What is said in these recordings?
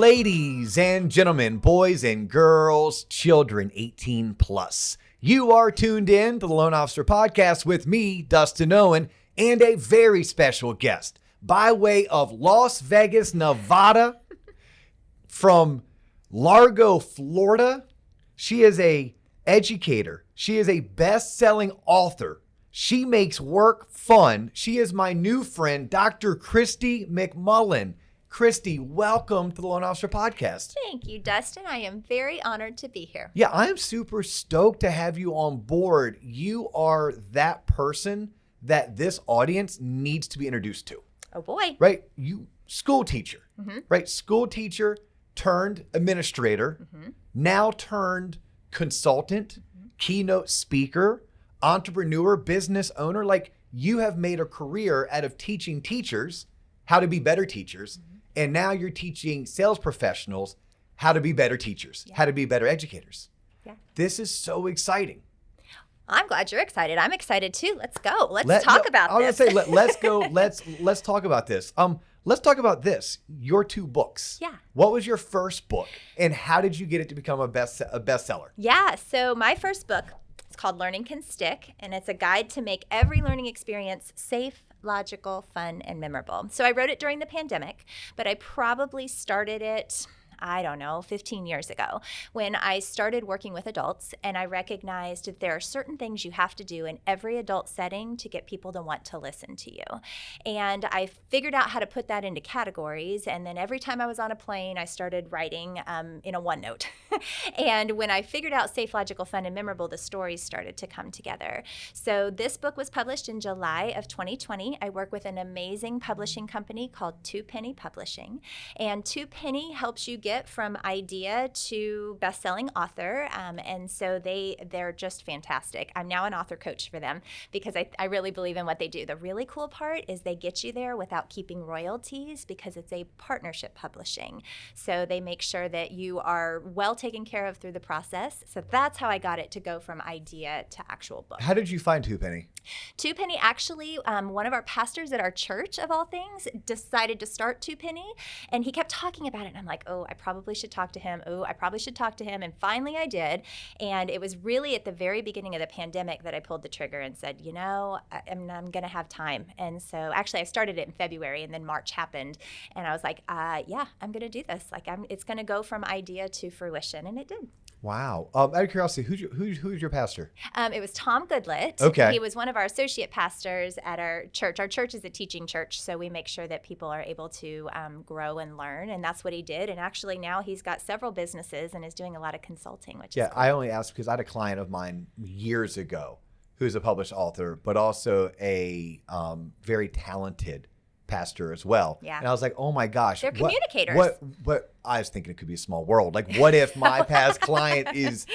Ladies and gentlemen, boys and girls, children 18 plus. You are tuned in to the Loan Officer Podcast with me, Dustin Owen, and a very special guest by way of Las Vegas, Nevada, from Largo, Florida. She is a educator. She is a best-selling author. She makes work fun. She is my new friend, Dr. Christie McMullen. Christie, welcome to the Loan Officer Podcast. Thank you, Dustin. I am very honored to be here. Yeah, I am super stoked to have you on board. You are that person that this audience needs to be introduced to. Oh, boy. Right? You, school teacher, right? School teacher turned administrator, now turned consultant, keynote speaker, entrepreneur, business owner. Like, you have made a career out of teaching teachers how to be better teachers. And now you're teaching sales professionals how to be better teachers, how to be better educators. Yeah. This is so exciting. I'm glad you're excited. I'm excited too. Let's go. Let's talk about this. I was gonna say, let's go. Let's talk about this. Let's talk about this. Your two books. Yeah. What was your first book, and how did you get it to become a bestseller? Yeah. So my first book, it's called Learning Can Stick, and it's a guide to make every learning experience safe, logical, fun, and memorable. So I wrote it during the pandemic, but I probably started it, 15 years ago, when I started working with adults, and I recognized that there are certain things you have to do in every adult setting to get people to want to listen to you. And I figured out how to put that into categories, and then every time I was on a plane, I started writing in a OneNote. And when I figured out safe, logical, fun, and memorable, the stories started to come together. So this book was published in July of 2020. I work with an amazing publishing company called Two Penny Publishing, and Two Penny helps you get from idea to best-selling author, and so they're just fantastic. I'm now an author coach for them because I really believe in what they do. The really cool part is they get you there without keeping royalties because it's a partnership publishing. So they make sure that you are well taken care of through the process. So that's how I got it to go from idea to actual book. How did you find Two Penny? Two Penny, actually, one of our pastors at our church, of all things, decided to start Two Penny, and he kept talking about it, and I'm like, oh, I probably should talk to him. Oh, I probably should talk to him. And finally I did. And it was really at the very beginning of the pandemic that I pulled the trigger and said, I'm going to have time. And so actually I started it in February, and then March happened. And I was like, yeah, I'm going to do this. It's going to go from idea to fruition. And it did. Wow. Out of curiosity, who's your pastor? It was Tom Goodlett. Okay. He was one of our associate pastors at our church. Our church is a teaching church, so we make sure that people are able to grow and learn, and that's what he did. And actually now he's got several businesses and is doing a lot of consulting, which is cool. I only asked because I had a client of mine years ago who's a published author, but also a very talented pastor as well. Yeah. And I was like, oh my gosh. They're communicators. What I was thinking it could be a small world. Like, what if my past client is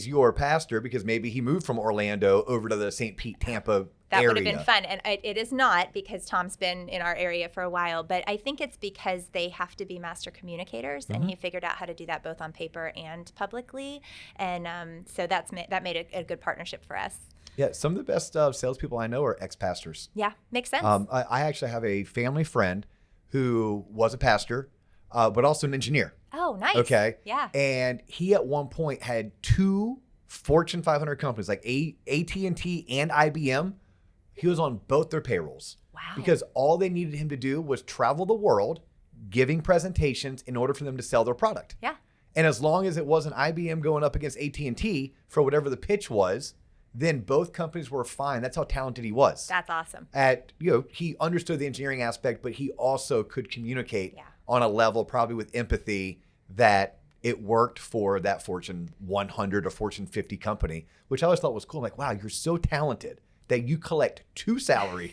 your pastor because maybe he moved from Orlando over to the St. Pete, Tampa That area. would have been fun. And it is not because Tom's been in our area for a while, but I think it's because they have to be master communicators, and he figured out how to do that both on paper and publicly. And so that made a good partnership for us. Yeah, some of the best salespeople I know are ex-pastors. Yeah, makes sense. I actually have a family friend who was a pastor, but also an engineer. Oh, nice. Okay. Yeah. And he at one point had two Fortune 500 companies like AT&T and IBM. He was on both their payrolls. Wow. Because all they needed him to do was travel the world, giving presentations in order for them to sell their product. Yeah. And as long as it wasn't IBM going up against AT&T for whatever the pitch was, then both companies were fine. That's how talented he was. That's awesome. He understood the engineering aspect, but he also could communicate on a level probably with empathy that it worked for that Fortune 100 or Fortune 50 company, which I always thought was cool. I'm like, wow, you're so talented that you collect two salaries.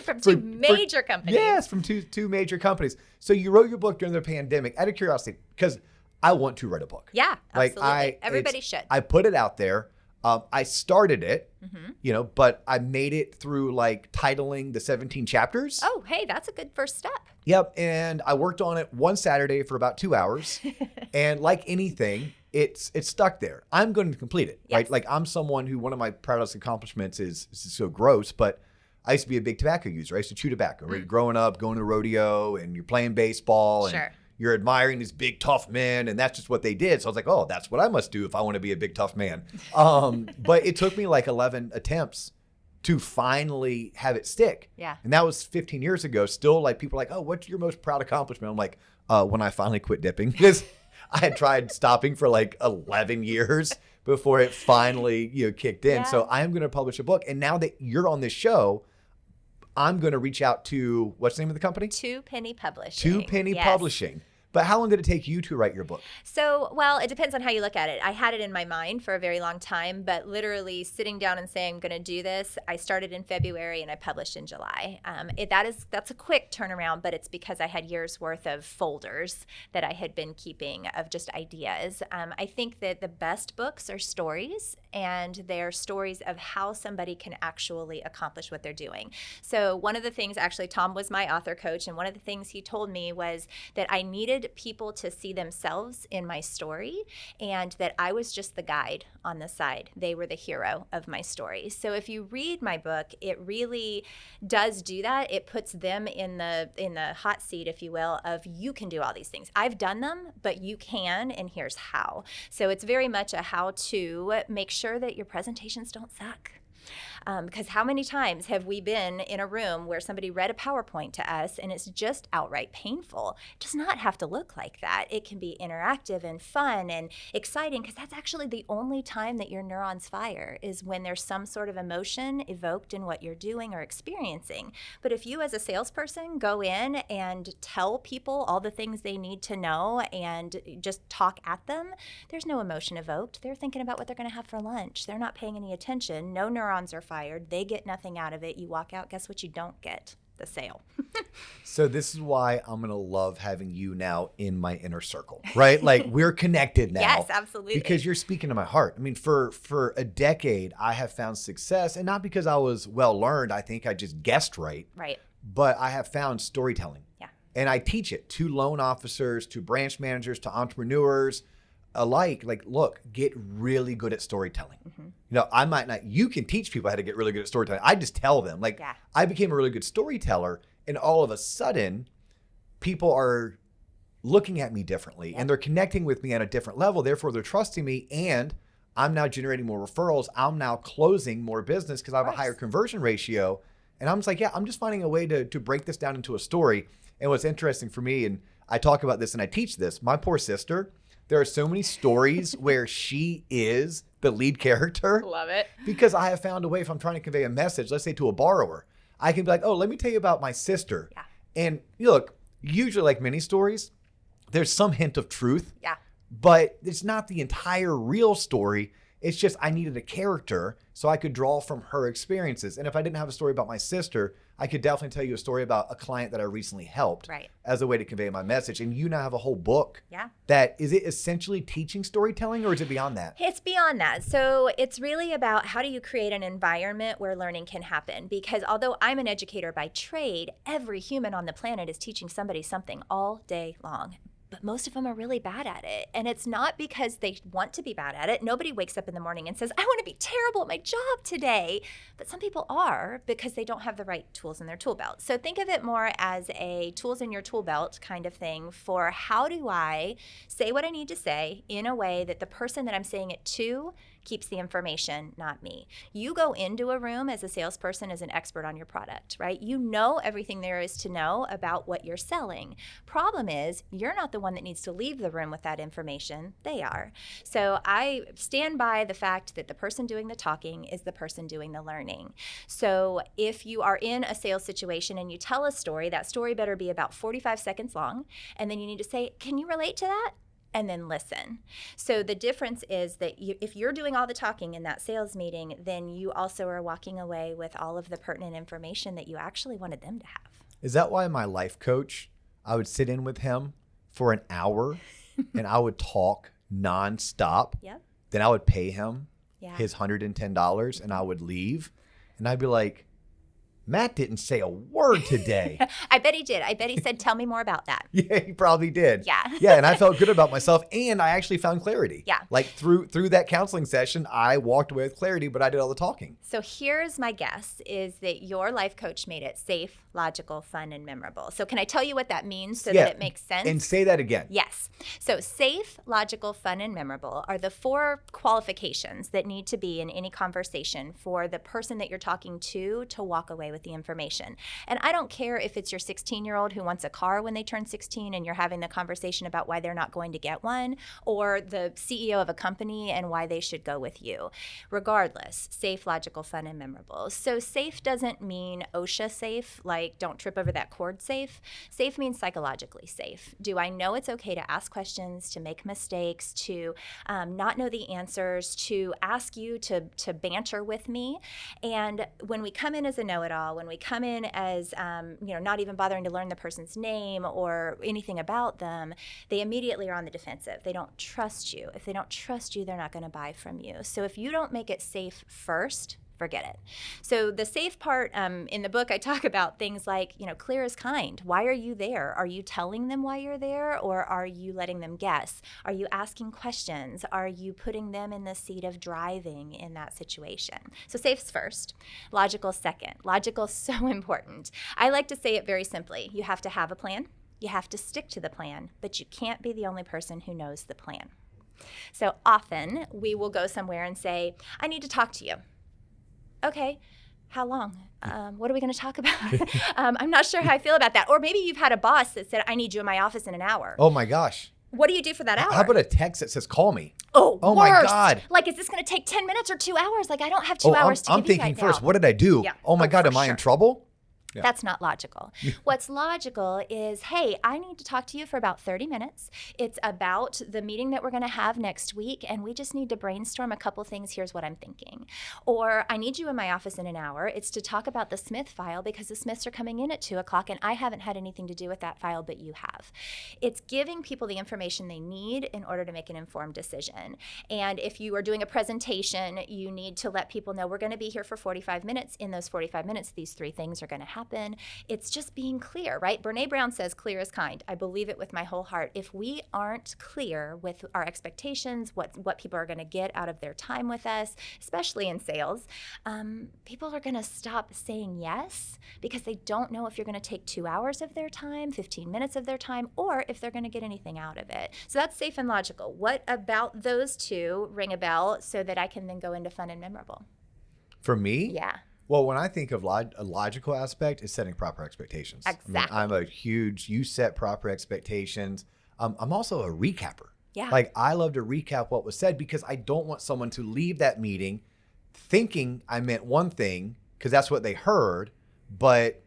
From two major companies. Yes, from two major companies. So you wrote your book during the pandemic out of curiosity, because I want to write a book. Yeah, absolutely. Everybody should. I put it out there. I started it, but I made it through titling the 17 chapters. Oh, hey, that's a good first step. Yep. And I worked on it one Saturday for about 2 hours. And like anything, it's stuck there. I'm going to complete it, right? Like, I'm someone who, one of my proudest accomplishments is so gross, but I used to be a big tobacco user. I used to chew tobacco, right? Growing up, going to rodeo, and you're playing baseball, and you're admiring these big, tough men, and that's just what they did. So I was like, oh, that's what I must do if I want to be a big, tough man. But it took me like 11 attempts to finally have it stick. Yeah. And that was 15 years ago. Still, like, people are like, oh, what's your most proud accomplishment? I'm like, when I finally quit dipping, because I had tried stopping for like 11 years before it finally, kicked in. Yeah. So I am going to publish a book. And now that you're on this show, I'm going to reach out to, what's the name of the company? Two Penny Publishing. Two Penny Yes. Publishing. But how long did it take you to write your book? So, well, it depends on how you look at it. I had it in my mind for a very long time, but literally sitting down and saying, I'm going to do this, I started in February and I published in July. That's a quick turnaround, but it's because I had years worth of folders that I had been keeping of just ideas. I think that the best books are stories, and they're stories of how somebody can actually accomplish what they're doing. So one of the things, actually, Tom was my author coach, and one of the things he told me was that I needed people to see themselves in my story, and that I was just the guide on the side. They were the hero of my story. So if you read my book, it really does do that. It puts them in the hot seat, if you will, of you can do all these things. I've done them, but you can, and here's how. So it's very much a how to make sure that your presentations don't suck. Because how many times have we been in a room where somebody read a PowerPoint to us and it's just outright painful? It does not have to look like that. It can be interactive and fun and exciting, because that's actually the only time that your neurons fire, is when there's some sort of emotion evoked in what you're doing or experiencing. But if you as a salesperson go in and tell people all the things they need to know and just talk at them, there's no emotion evoked. They're thinking about what they're going to have for lunch. They're not paying any attention. No neurons are fired. They get nothing out of it. You walk out, guess what you don't get? The sale. So this is why I'm going to love having you now in my inner circle, right? Like, we're connected now. Yes, absolutely. Because you're speaking to my heart. I mean, for a decade, I have found success, and not because I was well learned. I think I just guessed right. Right. But I have found storytelling. Yeah. And I teach it to loan officers, to branch managers, to entrepreneurs alike. Like, look, get really good at storytelling. Mm-hmm. I might not, you can teach people how to get really good at storytelling. I just tell them, like, Yeah. I became a really good storyteller, and all of a sudden people are looking at me differently. Yep. And they're connecting with me on a different level. Therefore, they're trusting me, and I'm now generating more referrals. I'm now closing more business because I have a higher conversion ratio. And I'm just like, yeah, I'm just finding a way to break this down into a story. And what's interesting for me, and I talk about this and I teach this, my poor sister, there are so many stories where she is the lead character. Love it. Because I have found a way, if I'm trying to convey a message, let's say to a borrower, I can be like, oh, let me tell you about my sister. Yeah. And look, usually, like many stories, there's some hint of truth. Yeah. But it's not the entire real story. It's just I needed a character so I could draw from her experiences. And if I didn't have a story about my sister, I could definitely tell you a story about a client that I recently helped, Right. as a way to convey my message. And you now have a whole book. Yeah. That, is it essentially teaching storytelling, or is it beyond that? It's beyond that. So it's really about how do you create an environment where learning can happen? Because although I'm an educator by trade, every human on the planet is teaching somebody something all day long. But most of them are really bad at it. And it's not because they want to be bad at it. Nobody wakes up in the morning and says, I want to be terrible at my job today. But some people are, because they don't have the right tools in their tool belt. So think of it more as a tools in your tool belt kind of thing for how do I say what I need to say in a way that the person that I'm saying it to keeps the information, not me. You go into a room as a salesperson, as an expert on your product, right? You know everything there is to know about what you're selling. Problem is, you're not the one that needs to leave the room with that information. They are. So I stand by the fact that the person doing the talking is the person doing the learning. So if you are in a sales situation and you tell a story, that story better be about 45 seconds long. And then you need to say, can you relate to that? And then listen. So the difference is that if you're doing all the talking in that sales meeting, then you also are walking away with all of the pertinent information that you actually wanted them to have. Is that why my life coach, I would sit in with him for an hour and I would talk nonstop? Yep. Then I would pay him Yeah. his $110 and I would leave. And I'd be like, Matt didn't say a word today. I bet he did. I bet he said, tell me more about that. Yeah, he probably did. Yeah. Yeah, and I felt good about myself, and I actually found clarity. Yeah. Like through that counseling session, I walked away with clarity, but I did all the talking. So here's my guess is that your life coach made it safe, logical, fun, and memorable. So can I tell you what that means so that it makes sense? And say that again. Yes. So safe, logical, fun, and memorable are the 4 qualifications that need to be in any conversation for the person that you're talking to walk away with the information. And I don't care if it's your 16-year-old who wants a car when they turn 16 and you're having the conversation about why they're not going to get one, or the CEO of a company and why they should go with you. Regardless, safe, logical, fun, and memorable. So safe doesn't mean OSHA safe, like don't trip over that cord safe. Safe means psychologically safe. Do I know it's okay to ask questions, to make mistakes, to not know the answers, to ask you to banter with me? And when we come in as a know-it-all, when we come in as not even bothering to learn the person's name or anything about them, they immediately are on the defensive. They don't trust you. If they don't trust you, they're not going to buy from you. So if you don't make it safe first, forget it. So the safe part in the book, I talk about things like, clear as kind. Why are you there? Are you telling them why you're there, or are you letting them guess? Are you asking questions? Are you putting them in the seat of driving in that situation? So safe's first, logical second. Logical's so important. I like to say it very simply. You have to have a plan. You have to stick to the plan, but you can't be the only person who knows the plan. So often we will go somewhere and say, I need to talk to you. Okay, how long? What are we going to talk about? I'm not sure how I feel about that. Or maybe you've had a boss that said, I need you in my office in an hour. Oh my gosh. What do you do for that hour? How about a text that says, call me? Oh my God. Like, is this going to take 10 minutes or 2 hours? Like, I don't have 2 hours to give you right now. I'm thinking first, what did I do? Yeah. Oh my God, am I in trouble? Yeah. That's not logical. What's logical is, hey, I need to talk to you for about 30 minutes. It's about the meeting that we're going to have next week, and we just need to brainstorm a couple things. Here's what I'm thinking. Or I need you in my office in an hour. It's to talk about the Smith file because the Smiths are coming in at 2 o'clock, and I haven't had anything to do with that file, but you have. It's giving people the information they need in order to make an informed decision. And if you are doing a presentation, you need to let people know we're going to be here for 45 minutes. In those 45 minutes, these 3 things are going to happen. It's just being clear, right? Brene Brown says clear is kind. I believe it with my whole heart. If we aren't clear with our expectations, what people are going to get out of their time with us, especially in sales, people are going to stop saying yes because they don't know if you're going to take 2 hours of their time, 15 minutes of their time, or if they're going to get anything out of it. So that's safe and logical. What about those 2 ring a bell so that I can then go into fun and memorable? For me? Yeah. Well, when I think of a logical aspect, is setting proper expectations. Exactly. I'm a huge, you set proper expectations. I'm also a recapper. Yeah. Like, I love to recap what was said because I don't want someone to leave that meeting thinking I meant one thing because that's what they heard, but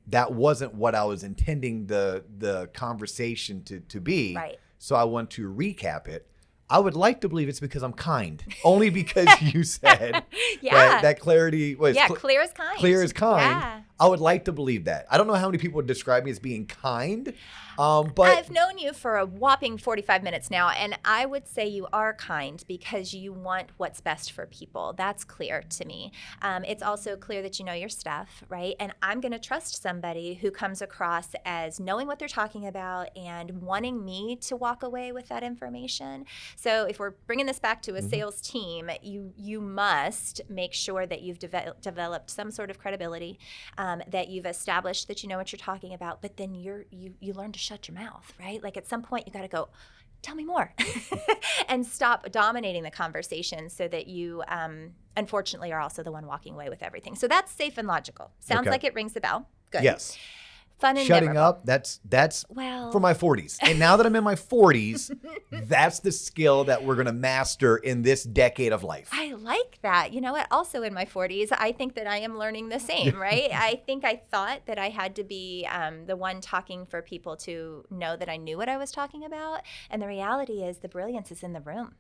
that wasn't what I was intending the conversation to be. Right. So I want to recap it. I would like to believe it's because I'm kind, only because you said that clarity was clear as kind. Clear as kind. Yeah. I would like to believe that. I don't know how many people would describe me as being kind, but I've known you for a whopping 45 minutes now, and I would say you are kind because you want what's best for people. That's clear to me. It's also clear that you know your stuff, right? And I'm going to trust somebody who comes across as knowing what they're talking about and wanting me to walk away with that information. So if we're bringing this back to a sales team, you must make sure that you've developed some sort of credibility, that you've established that you know what you're talking about, but then you learn to shut your mouth, right? Like at some point you got to go, tell me more, and stop dominating the conversation so that you unfortunately are also the one walking away with everything. So that's safe and logical. Sounds like it rings the bell. Good. Yes. Fun and shutting memorable. up, that's for my 40s. And now that I'm in my 40s, that's the skill that we're going to master in this decade of life. I like that. You know what? Also in my 40s, I think that I am learning the same, right? I think I thought that I had to be the one talking for people to know that I knew what I was talking about. And the reality is the brilliance is in the room.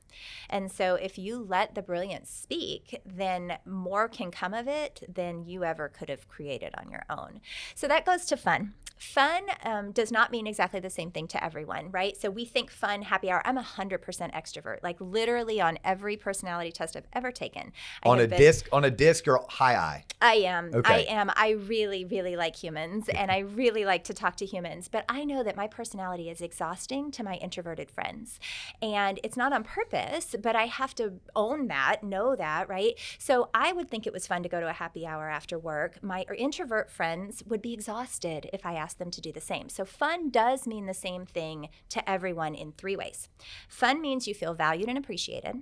And so if you let the brilliance speak, then more can come of it than you ever could have created on your own. So that goes to fun. fun. Fun does not mean exactly the same thing to everyone, right? So we think fun, happy hour. I'm 100% extrovert, like literally on every personality test I've ever taken. On a disc, or high I? I am. Okay. I am. I really, really like humans, and I really like to talk to humans. But I know that my personality is exhausting to my introverted friends. And it's not on purpose, but I have to own that, know that, right? So I would think it was fun to go to a happy hour after work. My introvert friends would be exhausted if I asked them to do the same. So fun does mean the same thing to everyone in 3 ways. Fun means you feel valued and appreciated.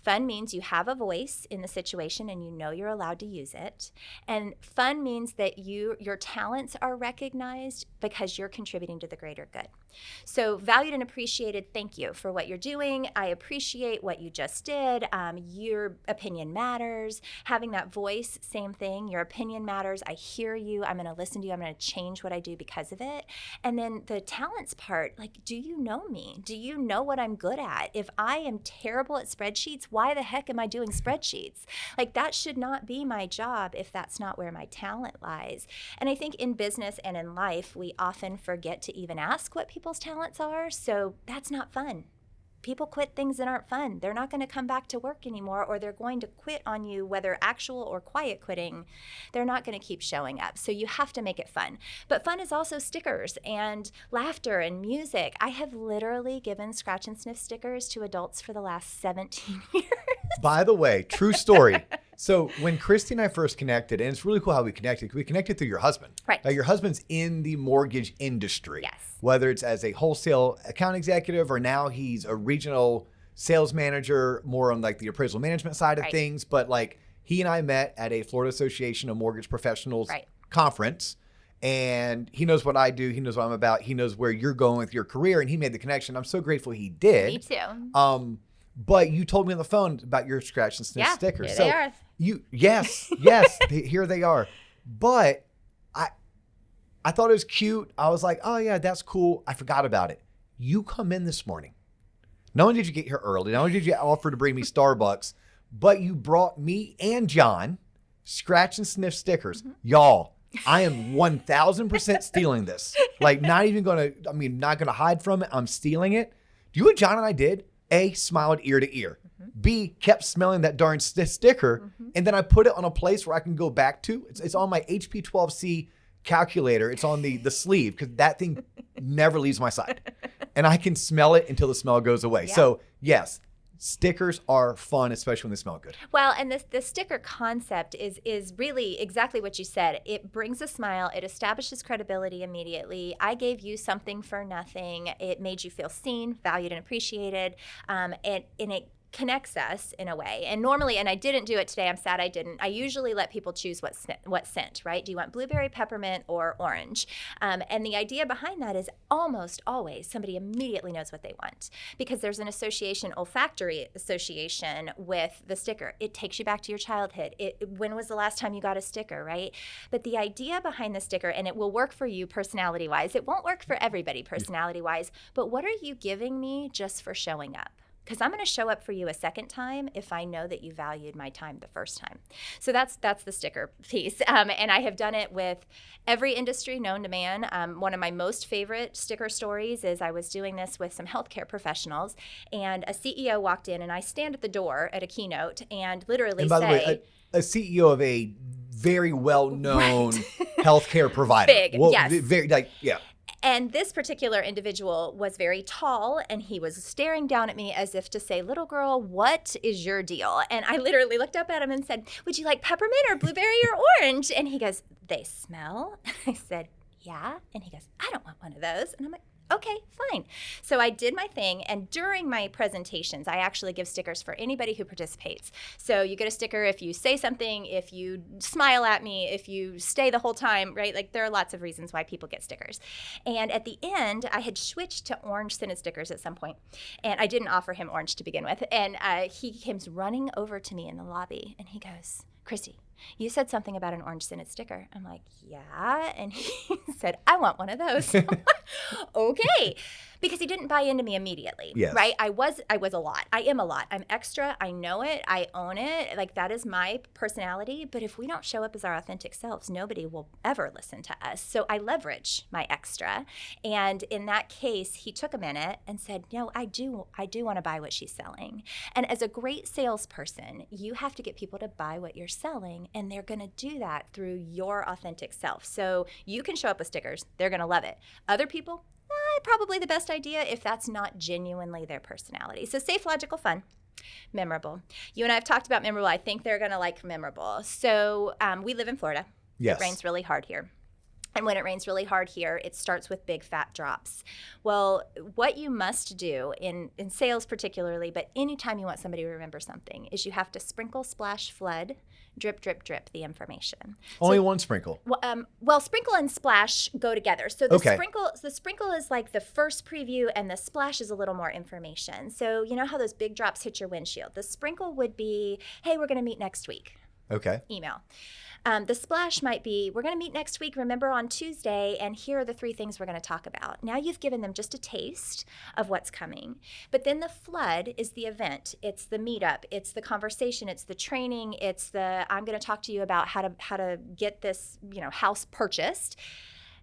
Fun means you have a voice in the situation and you know you're allowed to use it. And fun means that your talents are recognized because you're contributing to the greater good. So valued and appreciated, thank you for what you're doing. I appreciate what you just did. Your opinion matters. Having that voice, same thing. Your opinion matters. I hear you. I'm going to listen to you. I'm going to change what I do because of it. And then the talents part, like, do you know me? Do you know what I'm good at? If I am terrible at spreadsheets, why the heck am I doing spreadsheets? Like, that should not be my job if that's not where my talent lies. And I think in business and in life, we often forget to even ask what people's talents are. So that's not fun. People quit things that aren't fun. They're not going to come back to work anymore, or they're going to quit on you, whether actual or quiet quitting. They're not going to keep showing up. So you have to make it fun. But fun is also stickers and laughter and music. I have literally given scratch and sniff stickers to adults for the last 17 years. By the way, true story. So when Christy and I first connected, and it's really cool how we connected through your husband. Right. Now, your husband's in the mortgage industry. Yes. Whether it's as a wholesale account executive or now he's a regional sales manager, more on like the appraisal management side of things. But like he and I met at a Florida Association of Mortgage Professionals conference. And he knows what I do. He knows what I'm about. He knows where you're going with your career. And he made the connection. I'm so grateful he did. Me too. But you told me on the phone about your scratch and sniff stickers. Here they are. Yes, here they are. But I thought it was cute. I was like, oh yeah, that's cool. I forgot about it. You come in this morning. Not only did you get here early, not only did you offer to bring me Starbucks, but you brought me and John scratch and sniff stickers. Mm-hmm. Y'all, I am 1000% stealing this. Like not gonna hide from it. I'm stealing it. Do you know what John and I did? A, smiled ear to ear. Mm-hmm. B, kept smelling that darn sticker. Mm-hmm. And then I put it on a place where I can go back to. It's on my HP 12C calculator. It's on the sleeve because that thing never leaves my side. And I can smell it until the smell goes away. Yeah. So yes, stickers are fun, especially when they smell good. Well, and the sticker concept is really exactly what you said. It brings a smile. It establishes credibility immediately. I gave you something for nothing. It made you feel seen, valued, and appreciated. And it connects us in a way. And normally, and I didn't do it today, I'm sad I didn't. I usually let people choose what scent, right? Do you want blueberry, peppermint, or orange? And the idea behind that is almost always somebody immediately knows what they want because there's an olfactory association with the sticker. It takes you back to your childhood. When was the last time you got a sticker, right? But the idea behind the sticker, and it will work for you personality-wise. It won't work for everybody personality-wise, but what are you giving me just for showing up? Because I'm going to show up for you a second time if I know that you valued my time the first time. So that's the sticker piece. And I have done it with every industry known to man. One of my most favorite sticker stories is I was doing this with some healthcare professionals, and a CEO walked in, and I stand at the door at a keynote and literally and by the way, a CEO of a very well-known healthcare provider. Big, yes. Very, yeah. And this particular individual was very tall, and he was staring down at me as if to say, little girl, what is your deal? And I literally looked up at him and said, would you like peppermint or blueberry or orange? And he goes, they smell? I said, yeah. And he goes, I don't want one of those. And I'm like, okay, fine. So I did my thing, and during my presentations, I actually give stickers for anybody who participates. So you get a sticker if you say something, if you smile at me, if you stay the whole time, right? Like there are lots of reasons why people get stickers. And at the end, I had switched to orange scented stickers at some point, and I didn't offer him orange to begin with. And he comes running over to me in the lobby, and he goes, Christy, you said something about an orange scented sticker. I'm like, yeah. And he said, I want one of those. Okay. Because he didn't buy into me immediately, Yes. right? I was a lot. I am a lot. I'm extra. I know it. I own it. Like, that is my personality. But if we don't show up as our authentic selves, nobody will ever listen to us. So I leverage my extra. And in that case, he took a minute and said, no, I do want to buy what she's selling. And as a great salesperson, you have to get people to buy what you're selling, and they're going to do that through your authentic self. So you can show up with stickers. They're going to love it. Other people, probably the best idea if that's not genuinely their personality. So safe, logical, fun, memorable. You and I have talked about memorable. I think they're going to like memorable. So we live in Florida. Yes. It rains really hard here. And when it rains really hard here, it starts with big fat drops. Well, what you must do in sales particularly, but anytime you want somebody to remember something, is you have to sprinkle, splash, flood, drip, drip, drip the information. Only one sprinkle. Well, sprinkle and splash go together. So the sprinkle is like the first preview, and the splash is a little more information. So you know how those big drops hit your windshield? The sprinkle would be, hey, we're going to meet next week. Okay. Email. The splash might be, we're going to meet next week, remember, on Tuesday, and here are the 3 things we're going to talk about. Now you've given them just a taste of what's coming. But then the flood is the event. It's the meetup. It's the conversation. It's the training. It's the, I'm going to talk to you about how to get this, house purchased.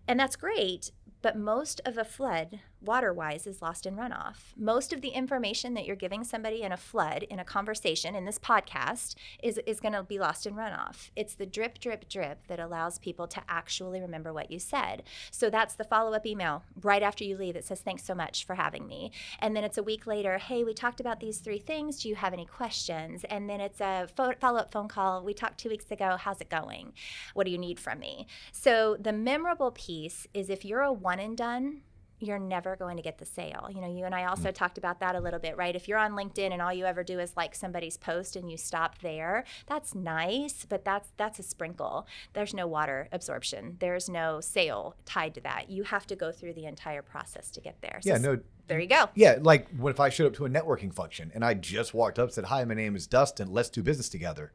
And that's great. But most of a flood, water-wise, is lost in runoff. Most of the information that you're giving somebody in a flood, in a conversation, in this podcast, is going to be lost in runoff. It's the drip, drip, drip that allows people to actually remember what you said. So that's the follow-up email right after you leave that says, thanks so much for having me. And then it's a week later, hey, we talked about these 3 things. Do you have any questions? And then it's a follow-up phone call. We talked 2 weeks ago. How's it going? What do you need from me? So the memorable piece is, if you're a one and done, you're never going to get the sale. You and I also talked about that a little bit, right? If you're on LinkedIn and all you ever do is like somebody's post and you stop there, that's nice, but that's a sprinkle. There's no water absorption. There's no sale tied to that. You have to go through the entire process to get there. So there you go. Yeah, like what if I showed up to a networking function and I just walked up and said, hi, my name is Dustin. Let's do business together.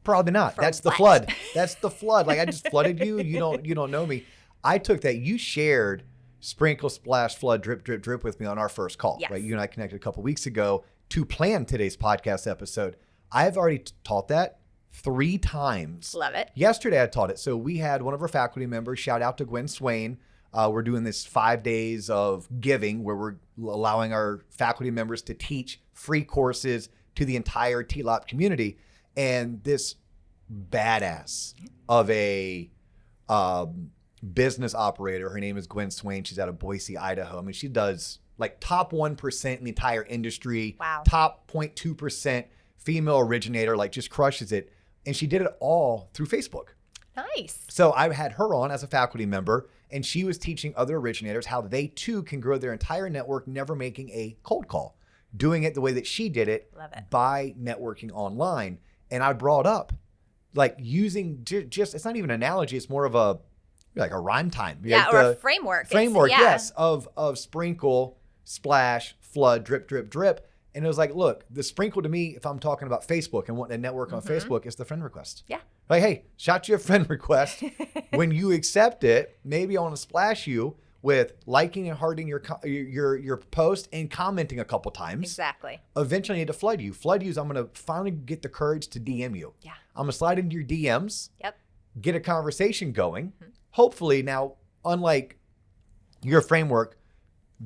Probably not. That's the flood. That's the flood. Like, I just flooded you. You don't know me. I took that. You shared sprinkle, splash, flood, drip, drip, drip with me on our first call, yes. right? You and I connected a couple weeks ago to plan today's podcast episode. I have already taught that 3 times. Love it. Yesterday I taught it. So we had one of our faculty members, shout out to Gwen Swain. We're doing this 5 days of giving where we're allowing our faculty members to teach free courses to the entire TLOP community. And this badass of a business operator, her name is Gwen Swain. She's out of Boise, Idaho. I mean, she does like top 1% in the entire industry. Wow. Top 0.2% female originator, like just crushes it. And she did it all through Facebook. Nice. So I had her on as a faculty member, and she was teaching other originators how they too can grow their entire network, never making a cold call, doing it the way that she did it. Love it. By networking online. And I brought up like using just, it's not even an analogy. It's more of a rhyme time. Yeah, like or a framework. Yes, of sprinkle, splash, flood, drip, drip, drip. And it was like, look, the sprinkle to me, if I'm talking about Facebook and wanting to network on Facebook, is the friend request. Yeah. Like, hey, shot you a friend request. When you accept it, maybe I want to splash you with liking and hearting your post and commenting a couple times. Exactly. Eventually I need to flood you. Flood you is I'm going to finally get the courage to DM you. Yeah. I'm going to slide into your DMs. Yep. Get a conversation going. Hopefully now, unlike your framework,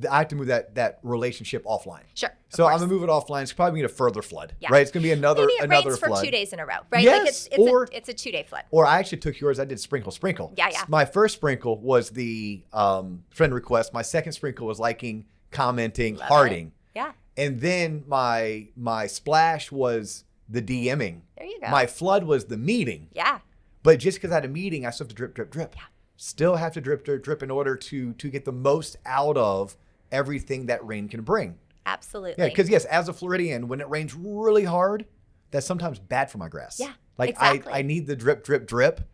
I have to move that relationship offline. Sure. So I'm gonna move it offline. It's probably gonna be a further flood, Yeah. right? It's gonna be another Maybe it rains flood for 2 days in a row, right? Yes, like it's a 2-day flood. Or I actually took yours. I did sprinkle. Yeah, yeah. My first sprinkle was the friend request. My second sprinkle was liking, commenting, Love hearting. it. Yeah. And then my splash was the DMing. There you go. My flood was the meeting. Yeah. But just because I had a meeting, I still have to drip, drip, drip. Yeah. Still have to drip, drip, drip in order to get the most out of everything that rain can bring. Absolutely. Yeah, because yes, as a Floridian, when it rains really hard, that's sometimes bad for my grass. Yeah, like exactly. I need the drip, drip, drip.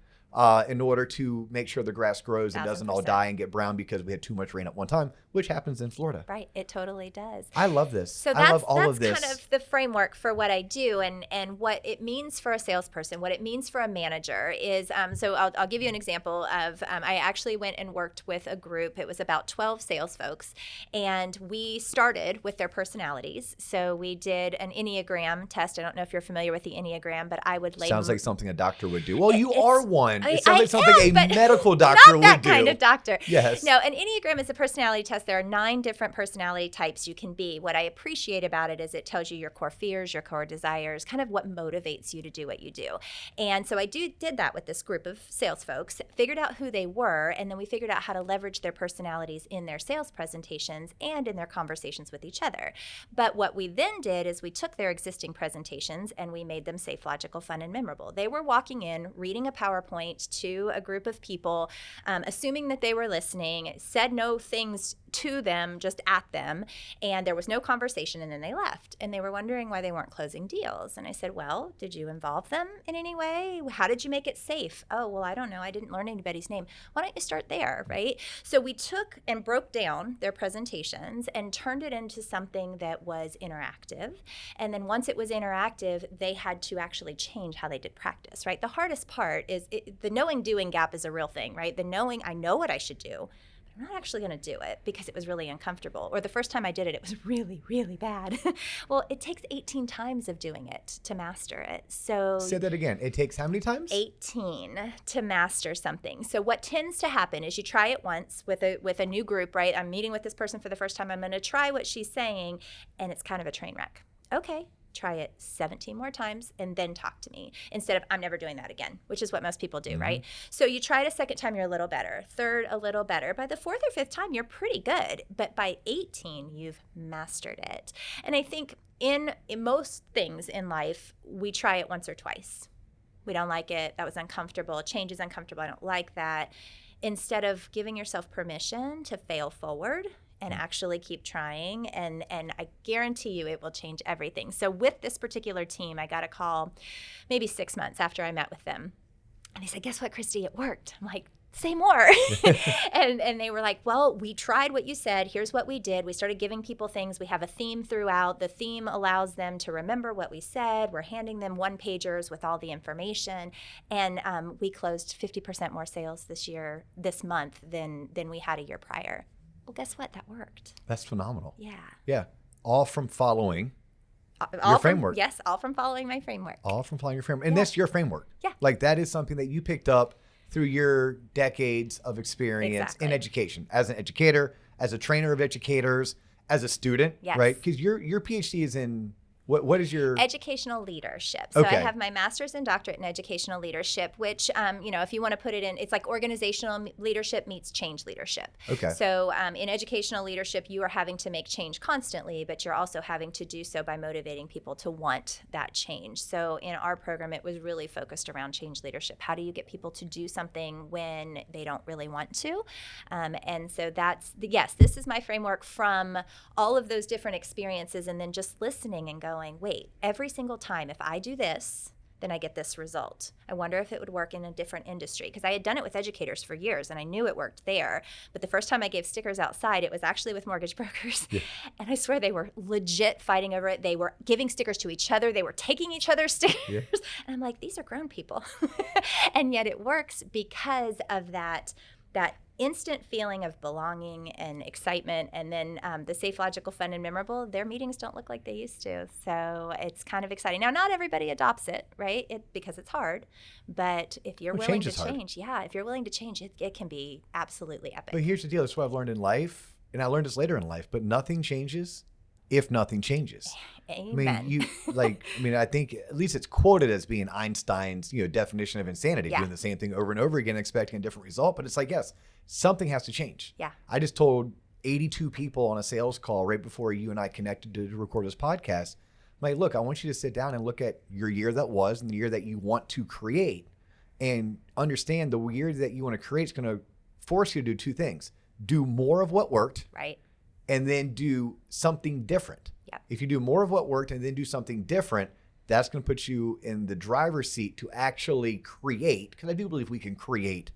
in order to make sure the grass grows and doesn't all 1000%. die and get brown because we had too much rain at one time, which happens in Florida. Right. It totally does. I love this. So I love all of this. That's kind of the framework for what I do and what it means for a salesperson, what it means for a manager is, so I'll give you an example of, I actually went and worked with a group. It was about 12 sales folks, and we started with their personalities. So we did an Enneagram test. I don't know if you're familiar with the Enneagram, but I would label. Sounds like something a doctor would do. Well, you are one. It I sounds like something a but medical doctor not would that do. kind of doctor. Yes. No, an Enneagram is a personality test. There are 9 different personality types you can be. What I appreciate about it is it tells you your core fears, your core desires, kind of what motivates you to do what you do. And so I did that with this group of sales folks, figured out who they were, and then we figured out how to leverage their personalities in their sales presentations and in their conversations with each other. But what we then did is we took their existing presentations and we made them safe, logical, fun, and memorable. They were walking in, reading a PowerPoint to a group of people, assuming that they were listening, said no things to them, just at them, and there was no conversation, and then they left. And they were wondering why they weren't closing deals. And I said, well, did you involve them in any way? How did you make it safe? Oh, well, I don't know. I didn't learn anybody's name. Why don't you start there, right? So we took and broke down their presentations and turned it into something that was interactive. And then once it was interactive, they had to actually change how they did practice, right? The hardest part is the knowing-doing gap is a real thing, right? The knowing, I know what I should do, I'm not actually going to do it because it was really uncomfortable. Or the first time I did it, it was really, really bad. Well, it takes 18 times of doing it to master it. So say that again. It takes how many times? 18 to master something. So what tends to happen is you try it once with a new group, right? I'm meeting with this person for the first time. I'm going to try what she's saying, and it's kind of a train wreck. Okay. Try it 17 more times and then talk to me instead of I'm never doing that again, which is what most people do, right? So you try it a second time, you're a little better. Third, a little better. By the 4th or 5th time, you're pretty good. But by 18, you've mastered it. And I think in most things in life, we try it once or twice. We don't like it. That was uncomfortable. Change is uncomfortable. I don't like that. Instead of giving yourself permission to fail forward and actually keep trying, and I guarantee you it will change everything. So with this particular team, I got a call maybe 6 months after I met with them. And they said, guess what, Christy, it worked. I'm like, say more. and they were like, well, we tried what you said. Here's what we did. We started giving people things. We have a theme throughout. The theme allows them to remember what we said. We're handing them one-pagers with all the information. And we closed 50% more sales this month than we had a year prior. Well, guess what? That worked. That's phenomenal. Yeah. Yeah. All from following All your from- framework. Yes, all from following my framework. All from following your framework. And that's your framework. Yeah. Like that is something that you picked up through your decades of experience Exactly. in education, as an educator, as a trainer of educators, as a student, Yes. right? Because your PhD is in what is your Educational leadership. So Okay. I have my master's and doctorate in educational leadership, which, if you want to put it in, it's like organizational leadership meets change leadership. Okay. So in educational leadership, you are having to make change constantly, but you're also having to do so by motivating people to want that change. So in our program, it was really focused around change leadership. How do you get people to do something when they don't really want to? And so this is my framework from all of those different experiences, and then just listening and going, wait, every single time if I do this, then I get this result. I wonder if it would work in a different industry, because I had done it with educators for years and I knew it worked there. But the first time I gave stickers outside, it was actually with mortgage brokers. Yeah. And I swear they were legit fighting over it. They were giving stickers to each other. They were taking each other's stickers. Yeah. And I'm like, these are grown people. And yet it works because of that instant feeling of belonging and excitement. And then the safe, logical, fun, and memorable, their meetings don't look like they used to. So it's kind of exciting. Now, not everybody adopts it, right? Because it's hard. But if you're willing to change, if you're willing to change, it can be absolutely epic. But here's the deal. That's what I've learned in life. And I learned this later in life, but nothing changes if nothing changes. Amen. I think at least it's quoted as being Einstein's, definition of insanity, doing the same thing over and over again, expecting a different result. But it's like, yes, something has to change. Yeah. I just told 82 people on a sales call right before you and I connected to record this podcast. I'm like, look, I want you to sit down and look at your year that was and the year that you want to create, and understand the year that you want to create is going to force you to do two things: do more of what worked, right, and then do something different. Yeah. If you do more of what worked and then do something different, that's going to put you in the driver's seat to actually create, because I do believe we can create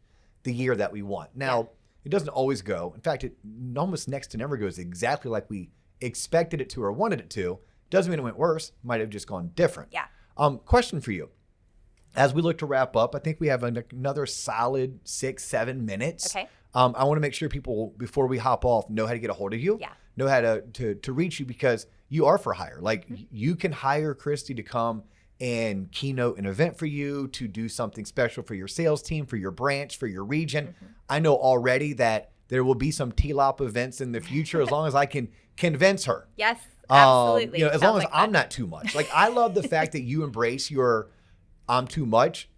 the year that we want. Now, it doesn't always go. In fact, it almost next to never goes exactly like we expected it to or wanted it to. Doesn't mean it went worse. Might have just gone different. Yeah. Question for you. As we look to wrap up, I think we have another solid 6-7 minutes. Okay. I want to make sure people, before we hop off, know how to get a hold of you. Yeah. Know how to reach you, because you are for hire. Like, you can hire Christie to come and keynote an event for you, to do something special for your sales team, for your branch, for your region. I know already that there will be some TLOP events in the future, as long as I can convince her. Yes, absolutely. As long as I'm not too much. Like, I love the fact that you embrace your I'm too much.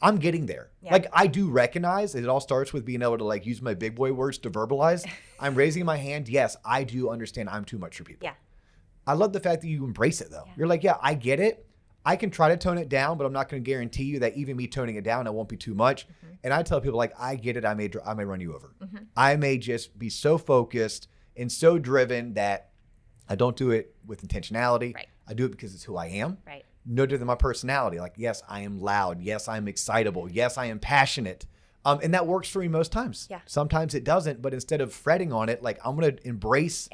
I'm getting there. Yeah. Like, I do recognize it all starts with being able to, like, use my big boy words to verbalize. I'm raising my hand. Yes, I do understand I'm too much for people. Yeah. I love the fact that you embrace it, though. Yeah. You're like, yeah, I get it. I can try to tone it down, but I'm not going to guarantee you that even me toning it down, it won't be too much. And I tell people, like, I get it. I may run you over. I may just be so focused and so driven that I don't do it with intentionality. Right. I do it because it's who I am. Right. No different than my personality. Like, yes, I am loud. Yes, I am excitable. Yes, I am passionate. And that works for me most times. Yeah. Sometimes it doesn't, but instead of fretting on it, like, I'm going to embrace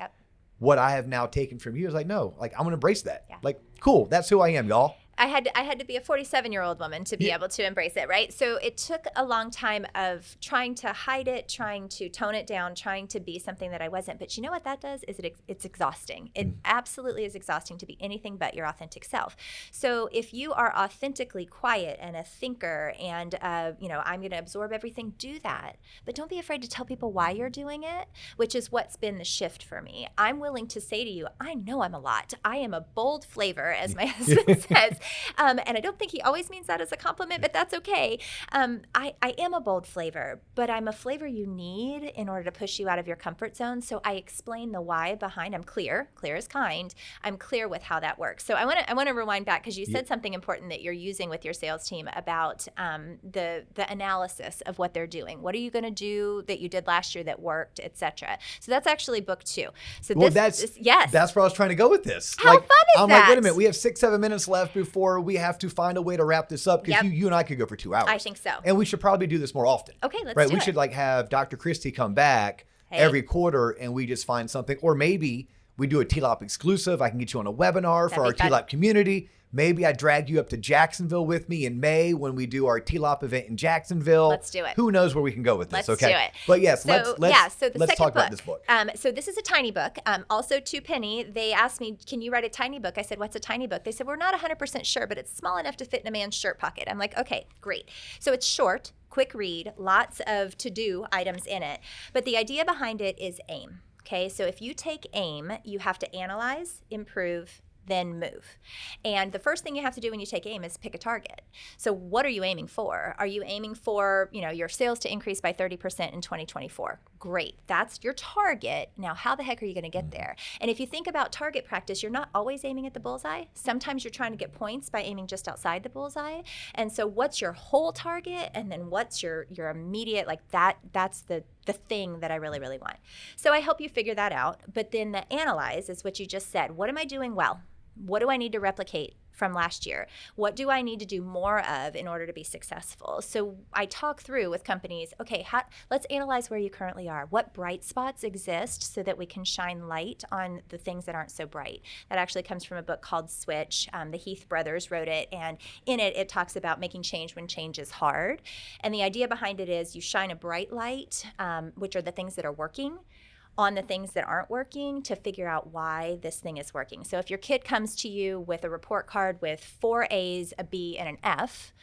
what I have now taken from you. It's like, no, like, I'm going to embrace that. Yeah. Like, cool. That's who I am, y'all. I had to be a 47-year-old woman to be able to embrace it, right? So it took a long time of trying to hide it, trying to tone it down, trying to be something that I wasn't. But you know what that does is it's exhausting. It absolutely is exhausting to be anything but your authentic self. So if you are authentically quiet and a thinker and, I'm going to absorb everything, do that. But don't be afraid to tell people why you're doing it, which is what's been the shift for me. I'm willing to say to you, I know I'm a lot. I am a bold flavor, as my husband says. And I don't think he always means that as a compliment, but that's okay. I am a bold flavor, but I'm a flavor you need in order to push you out of your comfort zone. So I explain the why behind. I'm clear as kind. I'm clear with how that works. So I want to rewind back, because you said something important that you're using with your sales team about the analysis of what they're doing. What are you going to do that you did last year that worked, etc. So that's actually book 2. So that's where I was trying to go with this. How fun is I'm that? like, wait a minute, we have 6-7 minutes left before we have to find a way to wrap this up, because you and I could go for 2 hours. I think so. And we should probably do this more often. Okay, let's do it. We should, like, have Dr. Christie come back every quarter, and we just find something. Or maybe we do a TLOP exclusive. I can get you on a webinar for our TLOP community. Maybe I drag you up to Jacksonville with me in May when we do our TLOP event in Jacksonville. Let's do it. Who knows where we can go with this, Let's do it. But yes, so let's talk about this book. So this is a tiny book, also to Penny. They asked me, can you write a tiny book? I said, what's a tiny book? They said, we're not 100% sure, but it's small enough to fit in a man's shirt pocket. I'm like, okay, great. So it's short, quick read, lots of to-do items in it. But the idea behind it is AIM. Okay, so if you take AIM, you have to analyze, improve, then move. And the first thing you have to do when you take AIM is pick a target. So what are you aiming for? Are you aiming for, your sales to increase by 30% in 2024? Great. That's your target. Now, how the heck are you going to get there? And if you think about target practice, you're not always aiming at the bullseye. Sometimes you're trying to get points by aiming just outside the bullseye. And so what's your whole target? And then what's your immediate, like that's the thing that I really, really want. So I help you figure that out. But then the analyze is what you just said. What am I doing well? What do I need to replicate from last year? What do I need to do more of in order to be successful? So I talk through with companies, okay, let's analyze where you currently are. What bright spots exist so that we can shine light on the things that aren't so bright? That actually comes from a book called Switch. The Heath brothers wrote it, and in it talks about making change when change is hard. And the idea behind it is you shine a bright light, which are the things that are working, on the things that aren't working to figure out why this thing is working. So if your kid comes to you with a report card with 4 A's, a B, and an F,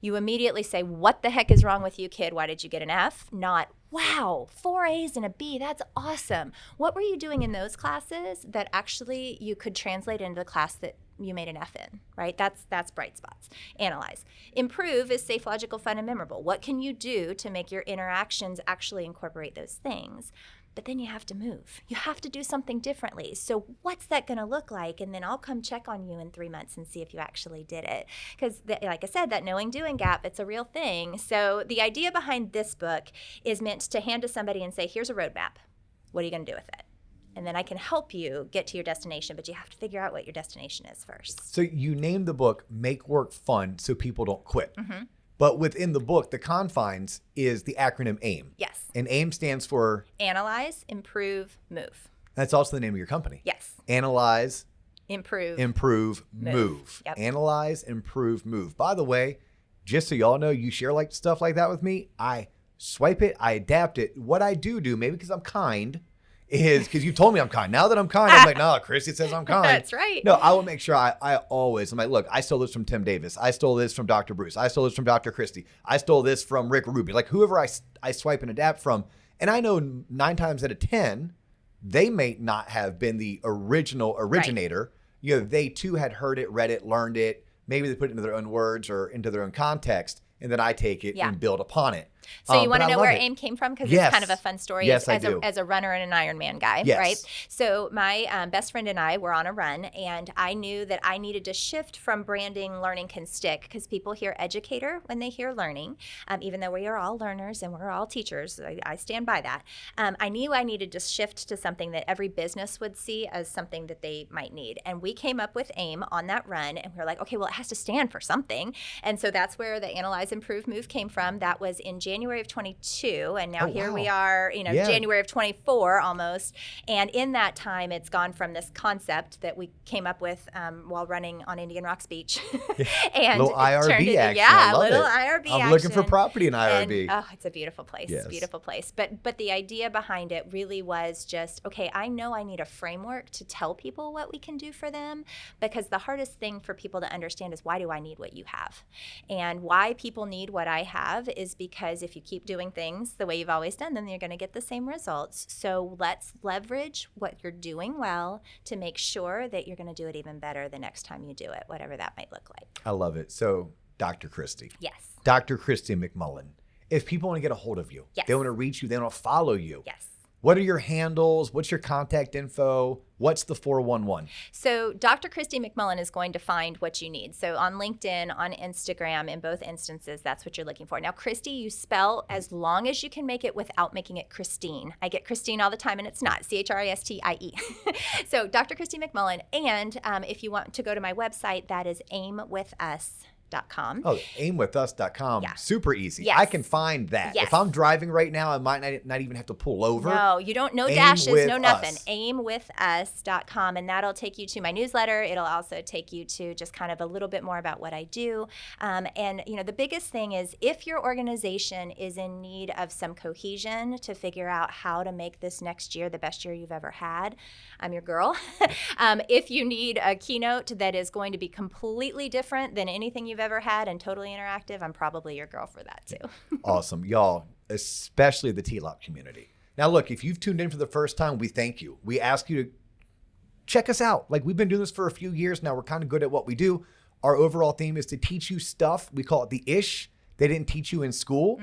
you immediately say, what the heck is wrong with you, kid? Why did you get an F? Not, wow, 4 A's and a B, that's awesome. What were you doing in those classes that actually you could translate into the class that you made an F in, right? That's bright spots. Analyze. Improve is safe, logical, fun, and memorable. What can you do to make your interactions actually incorporate those things? But then you have to move. You have to do something differently. So what's that going to look like? And then I'll come check on you in 3 months and see if you actually did it. Because like I said, that knowing doing gap, it's a real thing. So the idea behind this book is meant to hand to somebody and say, here's a roadmap. What are you going to do with it? and then I can help you get to your destination, but you have to figure out what your destination is first. So you named the book Make Work Fun So People Don't Quit. But within the book, the confines is the acronym AIM. Yes. And AIM stands for? Analyze, improve, move. That's also the name of your company. Yes. Analyze, improve, move. Yep. Analyze, improve, move. By the way, just so y'all know, you share like stuff like that with me, I swipe it, I adapt it. What I do, maybe because I'm kind, is because you told me I'm kind. Now that I'm kind, I'm like, no, Christy says I'm kind. That's right. No, I will make sure I always, I'm like, look, I stole this from Tim Davis. I stole this from Dr. Bruce. I stole this from Dr. Christy. I stole this from Rick Ruby. Like whoever I swipe and adapt from. And I know 9 times out of 10, they may not have been the original originator. Right. You know, they too had heard it, read it, learned it. Maybe they put it into their own words or into their own context. And then I take it and build upon it. So you want to know where AIM came from? Because it's kind of a fun story yes, as a runner and an Ironman guy, right? So my best friend and I were on a run, and I knew that I needed to shift from branding learning can stick, because people hear educator when they hear learning, even though we are all learners and we're all teachers. I stand by that. I knew I needed to shift to something that every business would see as something that they might need. And we came up with AIM on that run, and we were like, okay, well, it has to stand for something. And so that's where the Analyze, Improve, Move came from. That was in January of 22, and now here we are, January of 24 almost. And in that time, it's gone from this concept that we came up with while running on Indian Rocks Beach, and little IRB action. Yeah, little IRB action. I'm looking for property in IRB. And, it's a beautiful place. Yes. Beautiful place. But the idea behind it really was just, okay, I know I need a framework to tell people what we can do for them, because the hardest thing for people to understand is, why do I need what you have? And why people need what I have is because if you keep doing things the way you've always done them, you're going to get the same results. So let's leverage what you're doing well to make sure that you're going to do it even better the next time you do it, whatever that might look like. I love it. So Dr. Christy. Yes. Dr. Christie McMullen. If people want to get a hold of you, they want to reach you, they want to follow you. Yes. What are your handles? What's your contact info? What's the 411? So Dr. Christie McMullen is going to find what you need. So on LinkedIn, on Instagram, in both instances, that's what you're looking for. Now, Christie, you spell as long as you can make it without making it Christine. I get Christine all the time, and it's not. Christie. So Dr. Christie McMullen. And if you want to go to my website, that is aimwithus.com. Oh, aimwithus.com. Yeah. Super easy. Yes. I can find that. Yes. If I'm driving right now, I might not even have to pull over. No, you don't. No dashes, no nothing. Aimwithus.com, and that'll take you to my newsletter. It'll also take you to just kind of a little bit more about what I do. And the biggest thing is, if your organization is in need of some cohesion to figure out how to make this next year the best year you've ever had, I'm your girl. If you need a keynote that is going to be completely different than anything you've ever had and totally interactive, I'm probably your girl for that too. Awesome. Y'all, especially the TLOP community. Now, look, if you've tuned in for the first time, we thank you. We ask you to check us out. Like, we've been doing this for a few years now. We're kind of good at what we do. Our overall theme is to teach you stuff. We call it the ish they didn't teach you in school.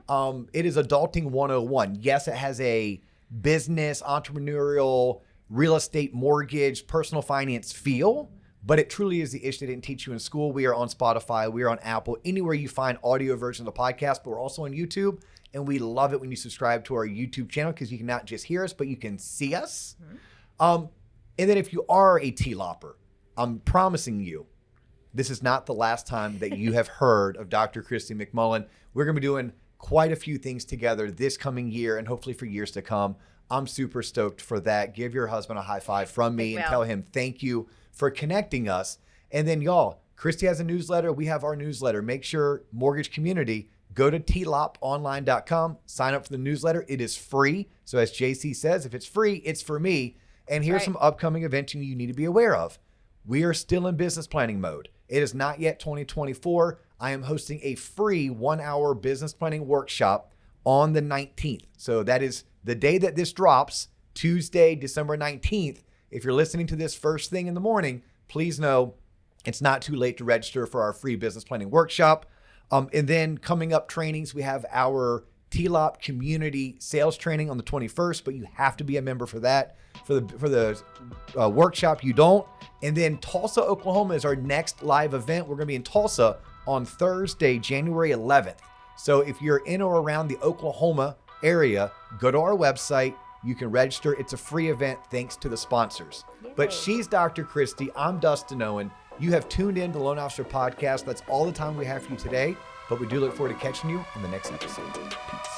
It is Adulting 101. Yes, it has a business, entrepreneurial, real estate, mortgage, personal finance feel, but it truly is the ish they didn't teach you in school. We are on Spotify. We are on Apple, anywhere you find audio versions of the podcast, but we're also on YouTube. And we love it when you subscribe to our YouTube channel, because you can not just hear us, but you can see us. And then if you are a TLOPer, I'm promising you, this is not the last time that you have heard of Dr. Christie McMullen. We're going to be doing quite a few things together this coming year and hopefully for years to come. I'm super stoked for that. Give your husband a high five from me and tell him thank you for connecting us. And then y'all, Christy has a newsletter. We have our newsletter. Make sure, mortgage community, go to tloponline.com, sign up for the newsletter. It is free. So as JC says, if it's free, it's for me. And here's some upcoming events you need to be aware of. We are still in business planning mode. It is not yet 2024. I am hosting a free 1-hour business planning workshop on the 19th. So that is the day that this drops, Tuesday, December 19th. If you're listening to this first thing in the morning, please know it's not too late to register for our free business planning workshop. And then coming up trainings, we have our TLOP community sales training on the 21st, but you have to be a member for that. For the workshop, you don't. And then Tulsa, Oklahoma is our next live event. We're going to be in Tulsa on Thursday, January 11th. So if you're in or around the Oklahoma area, go to our website, You can register. It's a free event thanks to the sponsors. Yay. But she's Dr. Christie. I'm Dustin Owen. You have tuned in to the Loan Officer Podcast. That's all the time we have for you today. But we do look forward to catching you on the next episode. Peace.